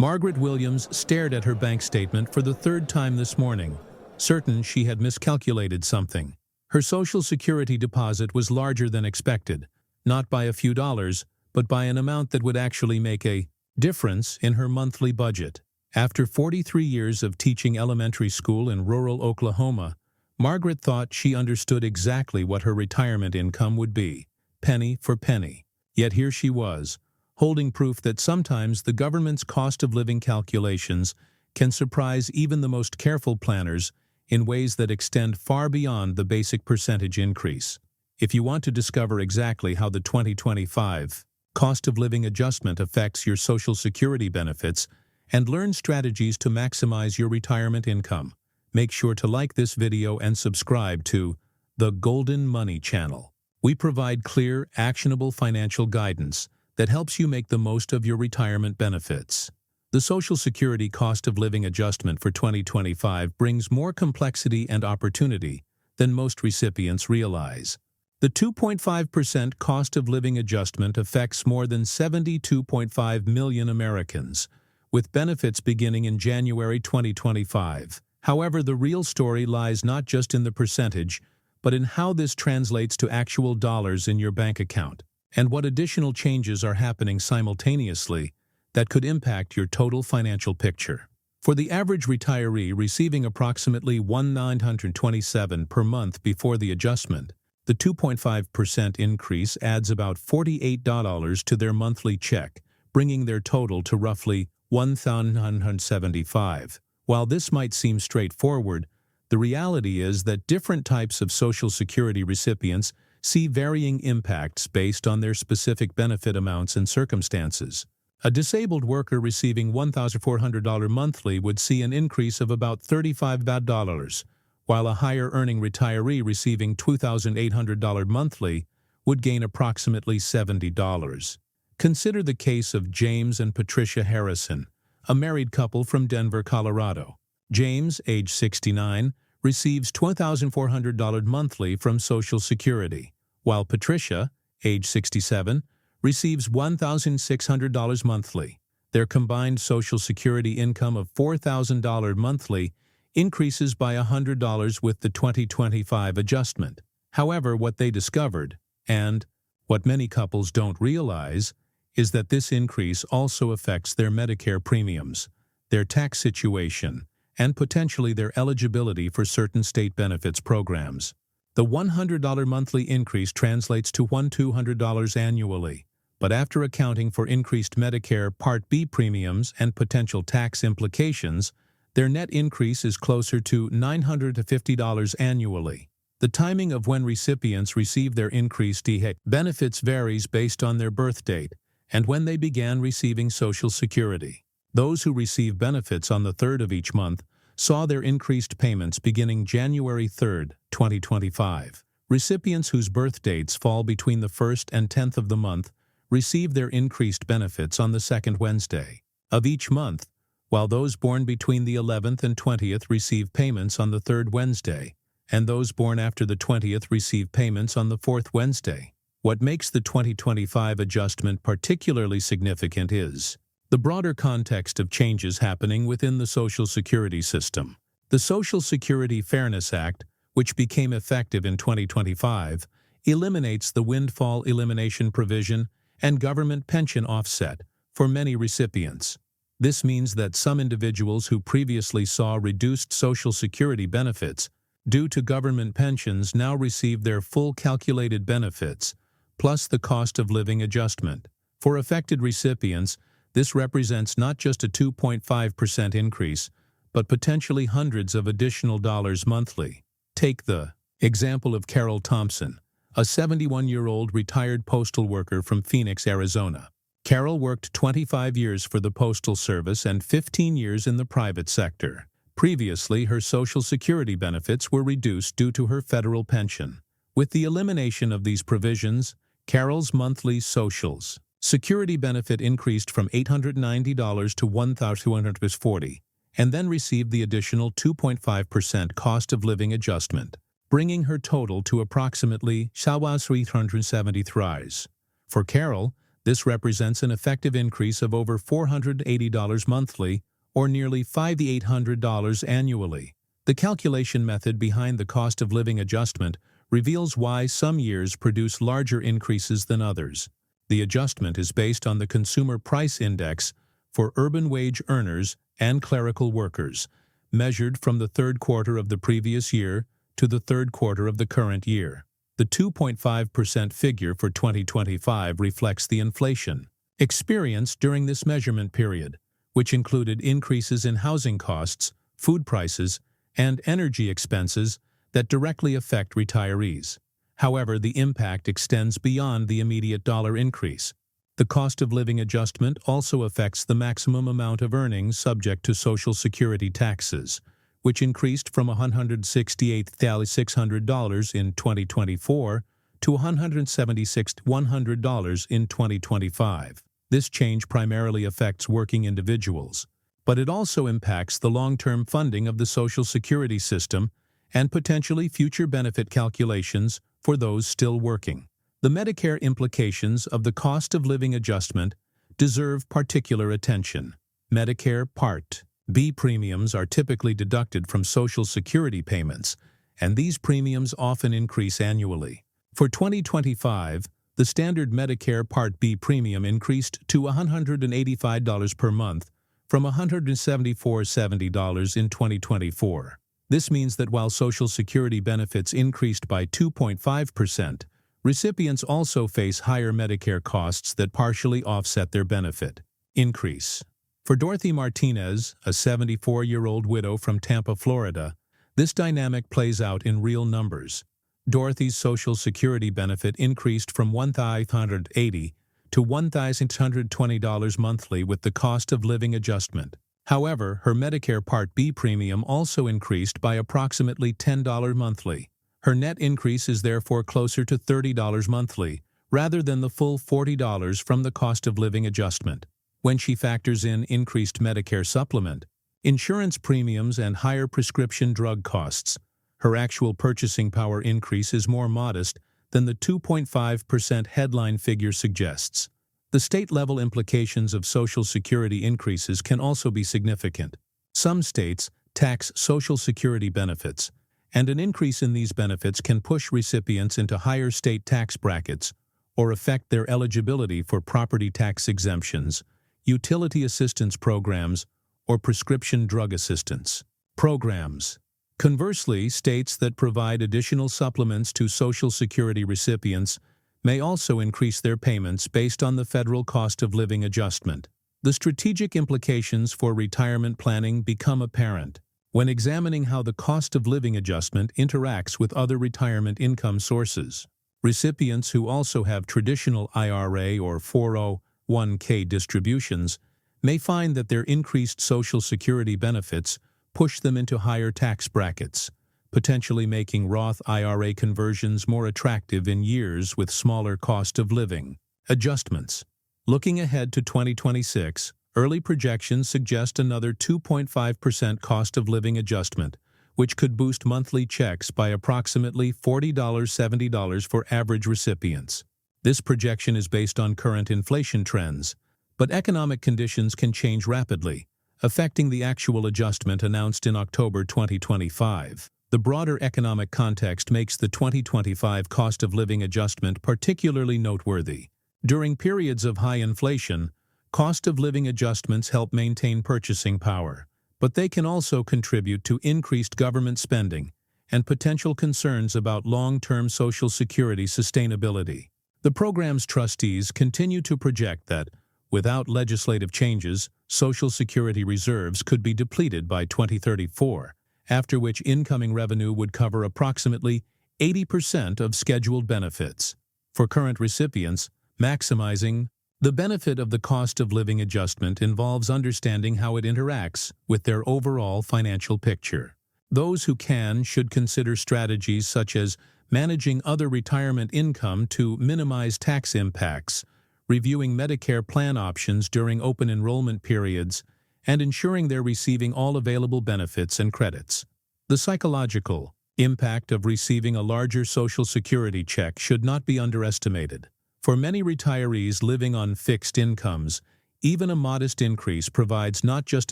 Margaret Williams stared at her bank statement for the third time this morning, certain she had miscalculated something. Her Social Security deposit was larger than expected, not by a few dollars, but by an amount that would actually make a difference in her monthly budget. After 43 years of teaching elementary school in rural Oklahoma, Margaret thought she understood exactly what her retirement income would be, penny for penny. Yet here she was, holding proof that sometimes the government's cost of living calculations can surprise even the most careful planners in ways that extend far beyond the basic percentage increase. If you want to discover exactly how the 2025 cost of living adjustment affects your Social Security benefits and learn strategies to maximize your retirement income, make sure to like this video and subscribe to the Golden Money channel. We provide clear, actionable financial guidance that helps you make the most of your retirement benefits. The Social Security cost of living adjustment for 2025 brings more complexity and opportunity than most recipients realize. The 2.5% cost of living adjustment affects more than 72.5 million Americans, with benefits beginning in January 2025. However, the real story lies not just in the percentage, but in how this translates to actual dollars in your bank account, and what additional changes are happening simultaneously that could impact your total financial picture. For the average retiree receiving approximately $1,927 per month before the adjustment, the 2.5% increase adds about $48 to their monthly check, bringing their total to roughly $1,975. While this might seem straightforward, the reality is that different types of Social Security recipients see varying impacts based on their specific benefit amounts and circumstances. A disabled worker receiving $1,400 monthly would see an increase of about $35, while a higher-earning retiree receiving $2,800 monthly would gain approximately $70. Consider the case of James and Patricia Harrison, a married couple from Denver, Colorado. James, age 69, receives $2,400 monthly from Social Security, while Patricia, age 67, receives $1,600 monthly. Their combined Social Security income of $4,000 monthly increases by $100 with the 2025 adjustment. However, what they discovered, and what many couples don't realize, is that this increase also affects their Medicare premiums, their tax situation, and potentially their eligibility for certain state benefits programs. The $100 monthly increase translates to $1,200 annually, but after accounting for increased Medicare Part B premiums and potential tax implications, their net increase is closer to $950 annually. The timing of when recipients receive their increased benefits varies based on their birth date and when they began receiving Social Security. Those who receive benefits on the 3rd of each month saw their increased payments beginning January 3, 2025. Recipients whose birth dates fall between the 1st and 10th of the month receive their increased benefits on the 2nd Wednesday of each month, while those born between the 11th and 20th receive payments on the 3rd Wednesday, and those born after the 20th receive payments on the 4th Wednesday. What makes the 2025 adjustment particularly significant is the broader context of changes happening within the Social Security system. The Social Security Fairness Act, which became effective in 2025, eliminates the windfall elimination provision and government pension offset for many recipients. This means that some individuals who previously saw reduced Social Security benefits due to government pensions now receive their full calculated benefits, plus the cost of living adjustment. For affected recipients, this represents not just a 2.5% increase, but potentially hundreds of additional dollars monthly. Take the example of Carol Thompson, a 71-year-old retired postal worker from Phoenix, Arizona. Carol worked 25 years for the Postal Service and 15 years in the private sector. Previously, her Social Security benefits were reduced due to her federal pension. With the elimination of these provisions, Carol's monthly Social Security benefit increased from $890 to $1,240, and then received the additional 2.5% cost of living adjustment, bringing her total to approximately $373. For Carol, This represents an effective increase of over $480 monthly, or nearly $5,800 annually. The calculation method behind the cost of living adjustment reveals why some years produce larger increases than others. The adjustment is based on the Consumer Price Index for urban wage earners and clerical workers, measured from the third quarter of the previous year to the third quarter of the current year. The 2.5% figure for 2025 reflects the inflation experienced during this measurement period, which included increases in housing costs, food prices, and energy expenses that directly affect retirees. However, the impact extends beyond the immediate dollar increase. The cost of living adjustment also affects the maximum amount of earnings subject to Social Security taxes, which increased from $168,600 in 2024 to $176,100 in 2025. This change primarily affects working individuals, but it also impacts the long-term funding of the Social Security system and potentially future benefit calculations for those still working. The Medicare implications of the cost of living adjustment deserve particular attention. Medicare Part B premiums are typically deducted from Social Security payments, and these premiums often increase annually. For 2025, the standard Medicare Part B premium increased to $185 per month from $174.70 in 2024. This means that while Social Security benefits increased by 2.5%, recipients also face higher Medicare costs that partially offset their benefit increase. For Dorothy Martinez, a 74-year-old widow from Tampa, Florida, this dynamic plays out in real numbers. Dorothy's Social Security benefit increased from $1,580 to $1,620 monthly with the cost of living adjustment. However, her Medicare Part B premium also increased by approximately $10 monthly. Her net increase is therefore closer to $30 monthly, rather than the full $40 from the cost of living adjustment. When she factors in increased Medicare supplement, insurance premiums, and higher prescription drug costs, her actual purchasing power increase is more modest than the 2.5% headline figure suggests. The state-level implications of Social Security increases can also be significant. Some states tax Social Security benefits, and an increase in these benefits can push recipients into higher state tax brackets or affect their eligibility for property tax exemptions, utility assistance programs, or prescription drug assistance programs. Conversely, states that provide additional supplements to Social Security recipients may also increase their payments based on the federal cost of living adjustment. The strategic implications for retirement planning become apparent when examining how the cost of living adjustment interacts with other retirement income sources. Recipients who also have traditional IRA or 401k distributions may find that their increased Social Security benefits push them into higher tax brackets, potentially making Roth IRA conversions more attractive in years with smaller cost of living adjustments. Looking ahead to 2026, early projections suggest another 2.5% cost of living adjustment, which could boost monthly checks by approximately $40-$70 for average recipients. This projection is based on current inflation trends, but economic conditions can change rapidly, affecting the actual adjustment announced in October 2025. The broader economic context makes the 2025 cost of living adjustment particularly noteworthy. During periods of high inflation, cost of living adjustments help maintain purchasing power, but they can also contribute to increased government spending and potential concerns about long-term Social Security sustainability. The program's trustees continue to project that, without legislative changes, Social Security reserves could be depleted by 2034, after which incoming revenue would cover approximately 80% of scheduled benefits. For current recipients, maximizing the benefit of the cost of living adjustment involves understanding how it interacts with their overall financial picture. Those who can should consider strategies such as managing other retirement income to minimize tax impacts, reviewing Medicare plan options during open enrollment periods, and ensuring they're receiving all available benefits and credits. The psychological impact of receiving a larger Social Security check should not be underestimated. For many retirees living on fixed incomes, even a modest increase provides not just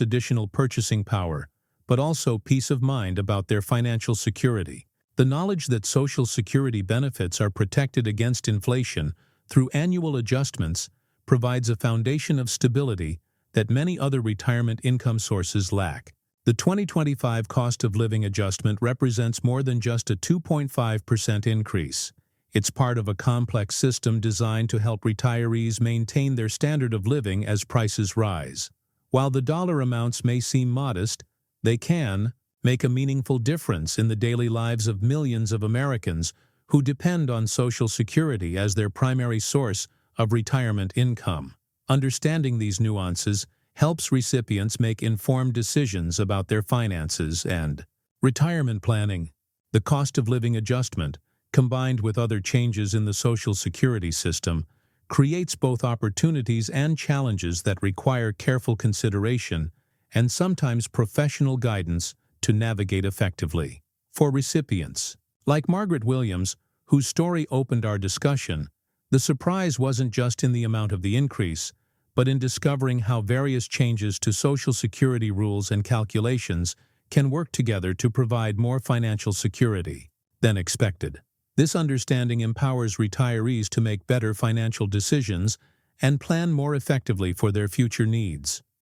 additional purchasing power, but also peace of mind about their financial security. The knowledge that Social Security benefits are protected against inflation through annual adjustments provides a foundation of stability that many other retirement income sources lack. The 2025 cost of living adjustment represents more than just a 2.5% increase. It's part of a complex system designed to help retirees maintain their standard of living as prices rise. While the dollar amounts may seem modest, they can make a meaningful difference in the daily lives of millions of Americans who depend on Social Security as their primary source of retirement income. Understanding these nuances helps recipients make informed decisions about their finances and retirement planning. The cost of living adjustment, combined with other changes in the Social Security system, creates both opportunities and challenges that require careful consideration and sometimes professional guidance to navigate effectively. For recipients, like Margaret Williams, whose story opened our discussion, the surprise wasn't just in the amount of the increase, but in discovering how various changes to Social Security rules and calculations can work together to provide more financial security than expected. This understanding empowers retirees to make better financial decisions and plan more effectively for their future needs.